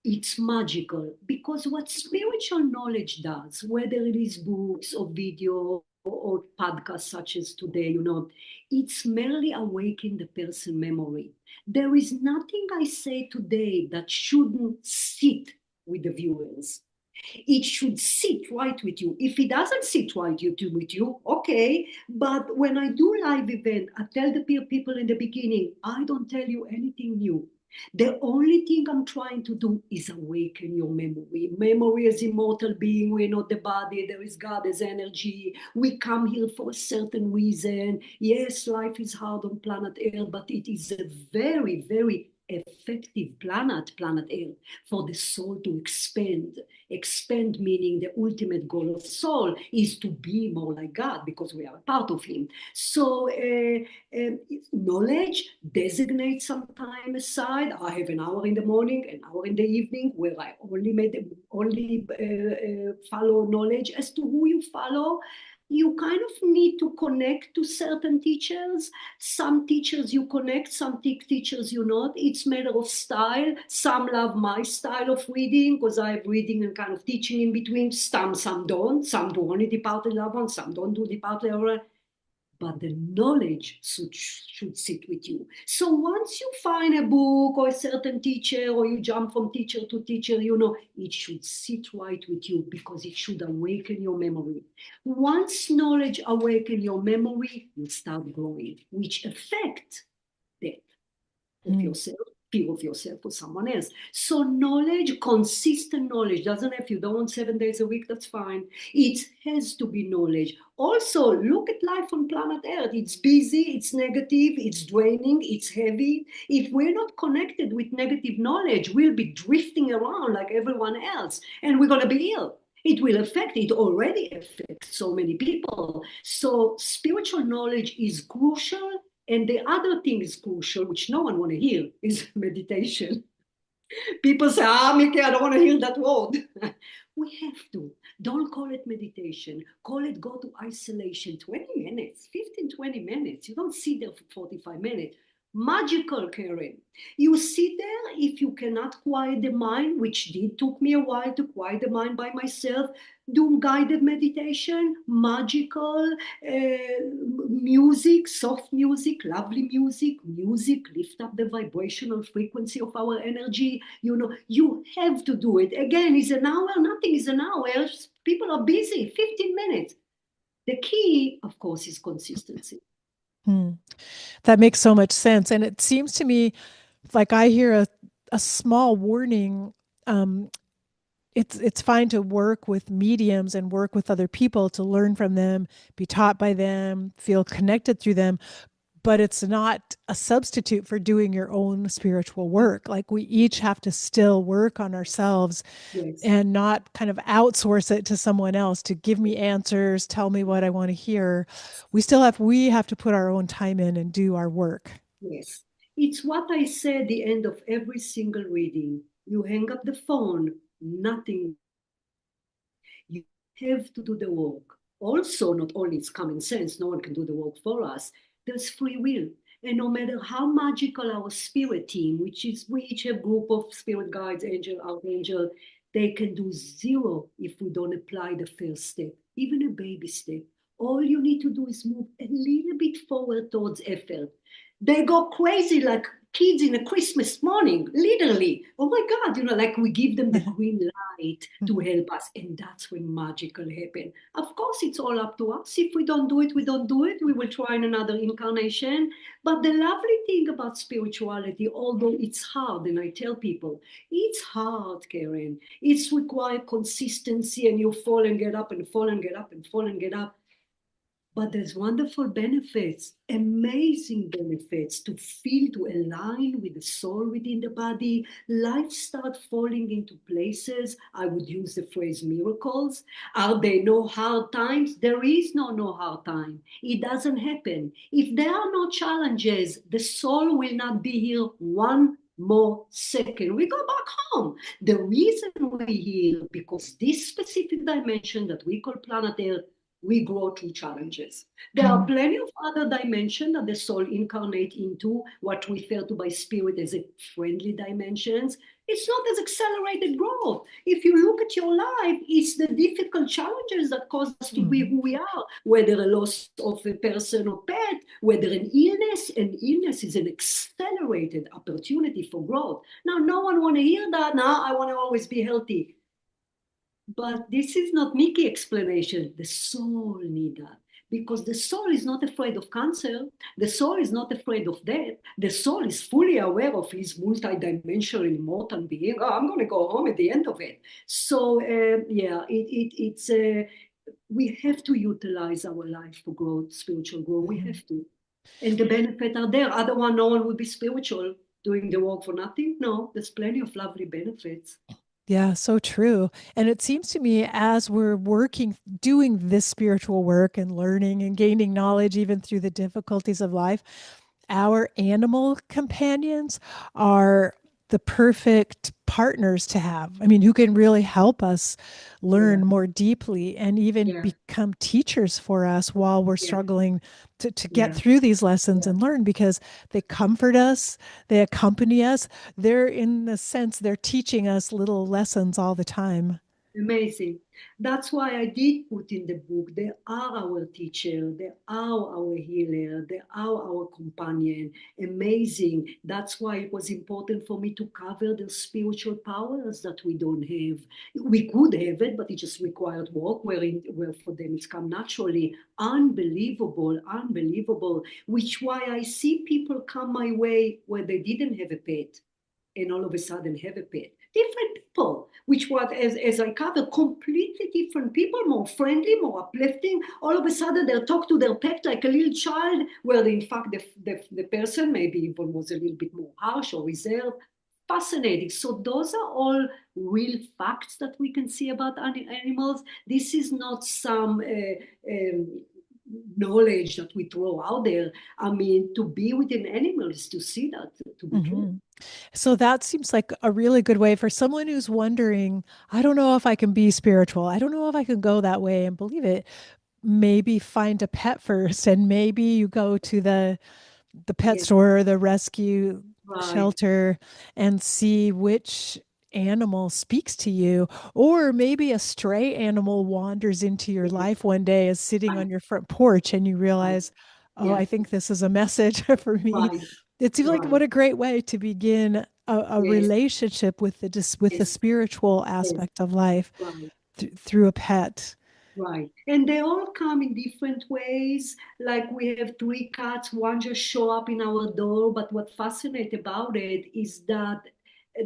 It's magical because what spiritual knowledge does, whether it is books or video or podcasts such as today, it's merely awakening the person memory. There is nothing I say today that shouldn't sit with the viewers. It should sit right with you. If it doesn't sit right with you, okay. But when I do live event, I tell the people in the beginning, I don't tell you anything new. The only thing I'm trying to do is awaken your memory. Memory is immortal being. We're not the body. There is God as energy. We come here for a certain reason. Yes, life is hard on planet Earth, but it is a very, very effective planet Earth, for the soul to expand. Expand meaning the ultimate goal of soul is to be more like God because we are a part of Him. So knowledge, designate some time aside. I have an hour in the morning, an hour in the evening, where I only follow knowledge. As to who you follow, you kind of need to connect to certain teachers. Some teachers you connect, some teachers you not. It's matter of style. Some love my style of reading because I have reading and kind of teaching in between. Some don't. Some do only the partly love one. Some don't do the partly love one, but the knowledge should sit with you. So once you find a book or a certain teacher, or you jump from teacher to teacher, it should sit right with you because it should awaken your memory. Once knowledge awaken your memory, you start growing, which affect that of Mm. yourself, fear of yourself or someone else. So knowledge, consistent knowledge, doesn't have, you don't want 7 days a week, that's fine. It has to be knowledge. Also, look at life on planet Earth. It's busy, it's negative, it's draining, it's heavy. If we're not connected with negative knowledge, we'll be drifting around like everyone else, and we're going to be ill. It will affect, it already affects so many people. So spiritual knowledge is crucial. And the other thing is crucial, which no one want to hear, is meditation. People say, Miki, I don't want to hear that word. We have to. Don't call it meditation. Call it go to isolation. 20 minutes, 15, 20 minutes. You don't sit there for 45 minutes. Magical, Karen. You sit there if you cannot quiet the mind, which did took me a while to quiet the mind by myself. Do guided meditation, magical music, soft music, lovely music, lift up the vibrational frequency of our energy. You have to do it. Again, it's an hour, nothing is an hour. People are busy, 15 minutes. The key, of course, is consistency. Mm. That makes so much sense. And it seems to me like I hear a small warning. Um, it's fine to work with mediums and work with other people to learn from them, be taught by them, feel connected through them, but it's not a substitute for doing your own spiritual work. Like we each have to still work on ourselves Yes. and not kind of outsource it to someone else to give me answers, tell me what I want to hear. We have to put our own time in and do our work. Yes. It's what I say at the end of every single reading. You hang up the phone, nothing. You have to do the work. Also, not only it's common sense, no one can do the work for us, there's free will. And no matter how magical our spirit team, which is we each have group of spirit guides, angel, archangel, they can do zero if we don't apply the first step, even a baby step. All you need to do is move a little bit forward towards effort. They go crazy like kids in a Christmas morning, literally. Oh my God, like we give them the green light to help us. And that's when magical happen. Of course, it's all up to us. If we don't do it, we don't do it. We will try in another incarnation. But the lovely thing about spirituality, although it's hard, and I tell people, it's hard, Karen. It's required consistency, and you fall and get up and fall and get up and fall and get up. But there's wonderful benefits, amazing benefits to feel, to align with the soul within the body. Life start falling into places. I would use the phrase miracles. Are there no hard times? There is no hard time. It doesn't happen. If there are no challenges, the soul will not be here one more second. We go back home. The reason we're here, because this specific dimension that we call planet Earth We grow through challenges. There are Mm. plenty of other dimensions that the soul incarnate into, what we refer to by spirit as a friendly dimensions. It's not as accelerated growth. If you look at your life, it's the difficult challenges that cause us to be Mhm. who we are, whether a loss of a person or pet, whether an illness. An illness is an accelerated opportunity for growth. Now, no one want to hear that. Now, I want to always be healthy. But this is not Miki explanation. The soul need that because the soul is not afraid of cancer. The soul is not afraid of death. The soul is fully aware of his multidimensional immortal being. Oh, I'm going to go home at the end of it. So yeah, it's we have to utilize our life for growth, spiritual growth. We Mhm. have to, and the benefits are there. Otherwise, no one would be spiritual doing the work for nothing. No, there's plenty of lovely benefits. Yeah, so true. And it seems to me as we're working, doing this spiritual work and learning and gaining knowledge, even through the difficulties of life, our animal companions are the perfect partners to have. I mean, who can really help us Yeah, learn more deeply and even yeah, become teachers for us while we're yeah, struggling to get yeah. through these lessons Yeah, and learn because they comfort us, they accompany us. They're, in the sense, they're teaching us little lessons all the time. amazing. That's why I did put in the book, they are our teacher, they are our healer, they are our companion. Amazing. That's why it was important for me to cover the spiritual powers that we don't have. We could have it, but it just required work, where for them it's come naturally. Unbelievable, unbelievable. Which why I see people come my way where they didn't have a pet and all of a sudden have a pet. Different people, which was, as I cover, completely different people, more friendly, more uplifting. All of a sudden, they'll talk to their pet like a little child, where in fact the person maybe even was a little bit more harsh or reserved. Fascinating. So those are all real facts that we can see about animals. This is not some knowledge that we throw out there. I mean, to be with an animal is to see that to be true. Mhm. So that seems like a really good way for someone who's wondering, I don't know if I can be spiritual. I don't know if I can go that way and believe it. Maybe find a pet first and maybe you go to the pet Yes, store or the rescue right. shelter and see which animal speaks to you. Or maybe a stray animal wanders into your Yes, life one day, is sitting right, on your front porch, and you right. realize, oh, Yeah, I think this is a message for me. right, It seems like right. what a great way to begin a Yes, relationship with with the yes, spiritual yes, aspect of life right. through a pet. Right. And they all come in different ways. Like we have three cats, one just show up in our door. But what fascinates about it is that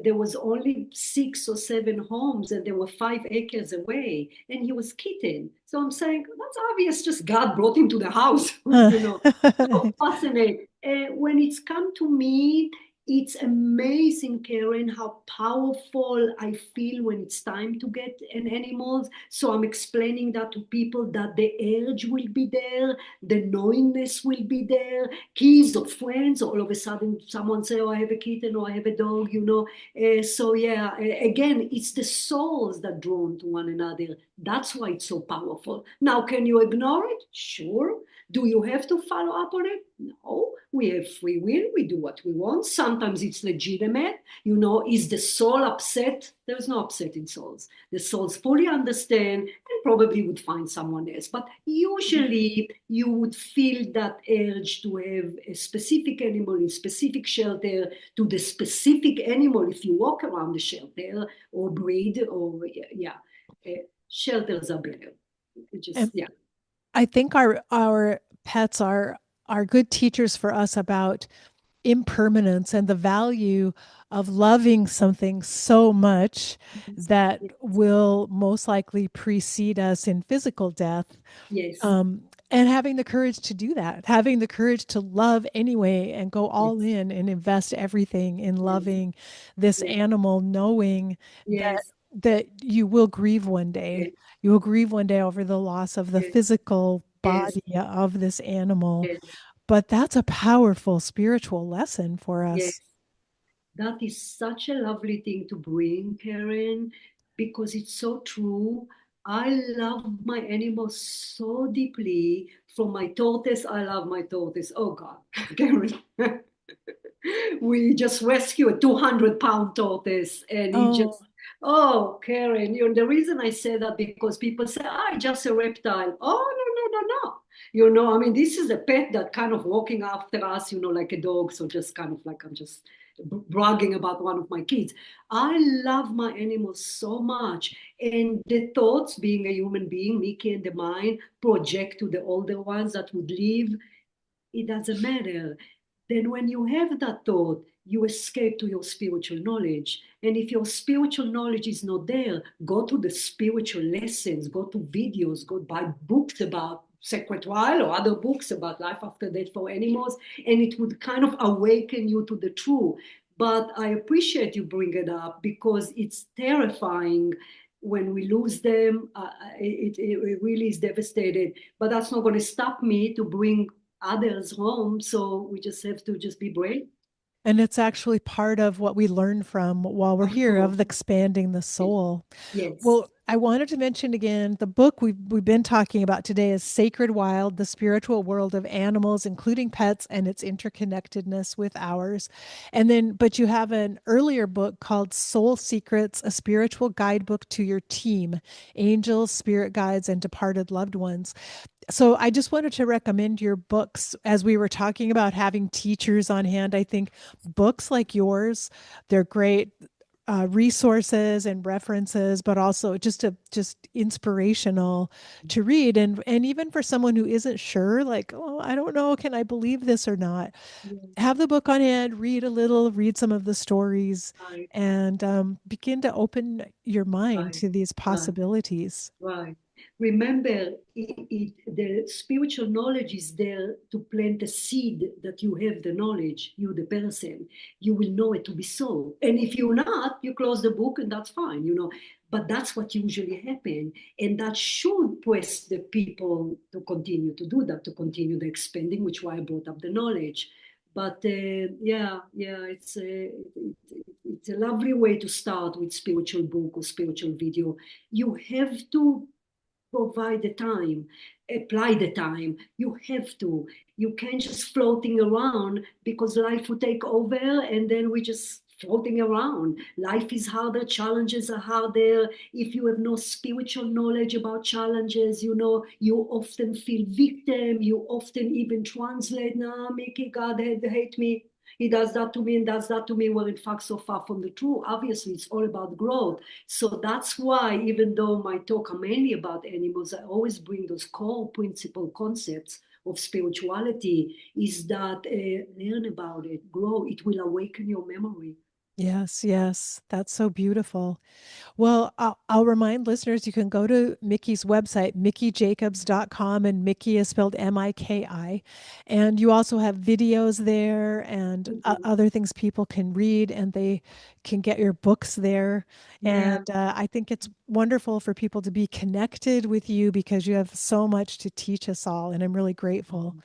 there was only 6 or 7 homes and there were 5 acres away and he was kitten. So I'm saying that's obvious, just God brought him to the house, you know. So fascinating. When it's come to me, it's amazing, Karen, how powerful I feel when it's time to get an animal. So I'm explaining that to people that the urge will be there, the knowingness will be there, kids or friends, all of a sudden someone say, oh, I have a kitten or I have a dog, you know. So yeah, again, it's the souls that drawn to one another. That's why it's so powerful. Now, can you ignore it? Sure. Do you have to follow up on it? No. We have free will. We do what we want. Sometimes it's legitimate. You know, is the soul upset? There's no upset in souls. The souls fully understand and probably would find someone else. But usually you would feel that urge to have a specific animal in specific shelter to the specific animal if you walk around the shelter or breed or yeah. Shelters are better. It just And yeah. I think our pets are good teachers for us about impermanence and the value of loving something so much Yes. that will most likely precede us in physical death. Yes. Um, and having the courage to do that, having the courage to love anyway and go all Yes. in and invest everything in Yes. loving this Yes. animal, knowing that Yes. you will grieve one day. Yes. You will grieve one day over the loss of the Yes. physical Yes. body of this animal. Yes. But that's a powerful spiritual lesson for Yes. us. That is such a lovely thing to bring, Karen, because it's so true. I love my animals so deeply. From my tortoise, I love my tortoise. Oh God, Karen. We just rescued a 200-pound tortoise, and he Oh, just, oh, Karen, the reason I say that because people say, ah, just a reptile. Oh, no, no, no, no. I mean, this is a pet that kind of walking after us, like a dog. So just kind of like I'm just bragging about one of my kids. I love my animals so much. And the thoughts, being a human being, Miki and the mind, project to the older ones that would live. It doesn't matter. Then when you have that thought, you escape to your spiritual knowledge. And if your spiritual knowledge is not there, go to the spiritual lessons, go to videos, go buy books about sacred wild or other books about life after death for animals, and it would kind of awaken you to the truth. But I appreciate you bring it up because it's terrifying when we lose them. It really is devastated, but that's not going to stop me to bring others home. So we just have to just be brave. and it's actually part of what we learn from while we're Of here course. of expanding the Yes. soul. Yes. Well, I wanted to mention again the book we've been talking about today is Sacred Wild: The Spiritual World of Animals, including pets, and its interconnectedness with ours. And then, but you have an earlier book called Soul Secrets: A Spiritual Guidebook to Your Team, Angels, Spirit Guides, and Departed Loved Ones. So I just wanted to recommend your books as we were talking about having teachers on hand. I think books like yours, they're great resources and references, but also just inspirational to read. And even for someone who isn't sure, like, oh, I don't know, can I believe this or not? Yes. Have the book on hand, read a little, read some of the stories, Right. and begin to open your mind Right. to these Right. possibilities. Right. Remember, the spiritual knowledge is there to plant a seed that you have the knowledge, you, the person, you will know it to be so. And if you're not, you close the book and that's fine. But that's what usually happens. And that should press the people to continue to do that, to continue the expanding, which why I brought up the knowledge. But yeah, it's a lovely way to start with spiritual book or spiritual video. You have to provide the time, apply the time. You have to. You can't just floating around because life will take over and then we just floating around. Life is harder, challenges are harder. If you have no spiritual knowledge about challenges, you often feel victim. You often even translate, nah, Mickey, God hate me. He does that to me and does that to me. Well, in fact, so far from the truth. Obviously, it's all about growth. So that's why, even though my talk are mainly about animals, I always bring those core principle concepts of spirituality is that learn about it, grow. It will awaken your memory. Yes, yes, that's so beautiful. Well, I'll remind listeners you can go to Mickey's website, mickeyjacobs.com, and Mickey is spelled Miki. And you also have videos there and Mhm. other things people can read, and they can get your books there. Yeah. And I think it's wonderful for people to be connected with you because you have so much to teach us all. And I'm really grateful.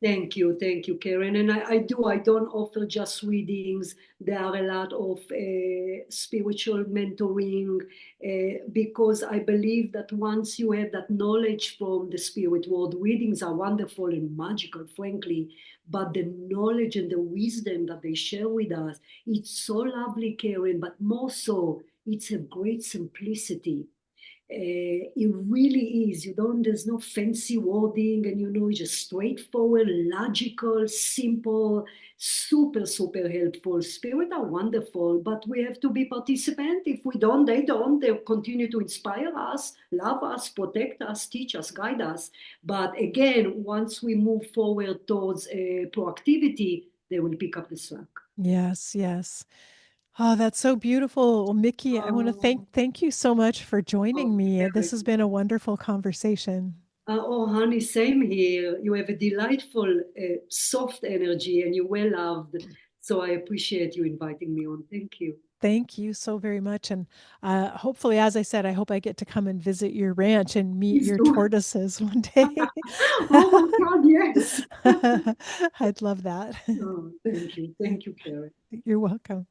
Thank you, Karen. And I don't offer just readings. There are a lot of spiritual mentoring because I believe that once you have that knowledge from the spirit world, readings are wonderful and magical, frankly. But the knowledge and the wisdom that they share with us, it's so lovely, Karen, but more so, it's a great simplicity. It really is. There's no fancy wording, and it's just straightforward, logical, simple, super, super helpful. Spirit are wonderful, but we have to be participant. If we don't, they don't. They continue to inspire us, love us, protect us, teach us, guide us. But again, once we move forward towards proactivity, they will pick up the slack. Yes, yes. Oh, that's so beautiful. Well, Mickey, I want to Oh, thank you so much for oh, joining me. This has Karen. been a wonderful conversation. Oh, honey, same here. You have a delightful, soft energy and you're well loved. So I appreciate you inviting me on. Thank you. Thank you so very much. And hopefully, as I said, I hope I get to come and visit your ranch and meet Please your do. tortoises one day. Oh my God, yes. I'd love that. Oh, thank you. Thank you, Karen. You're welcome.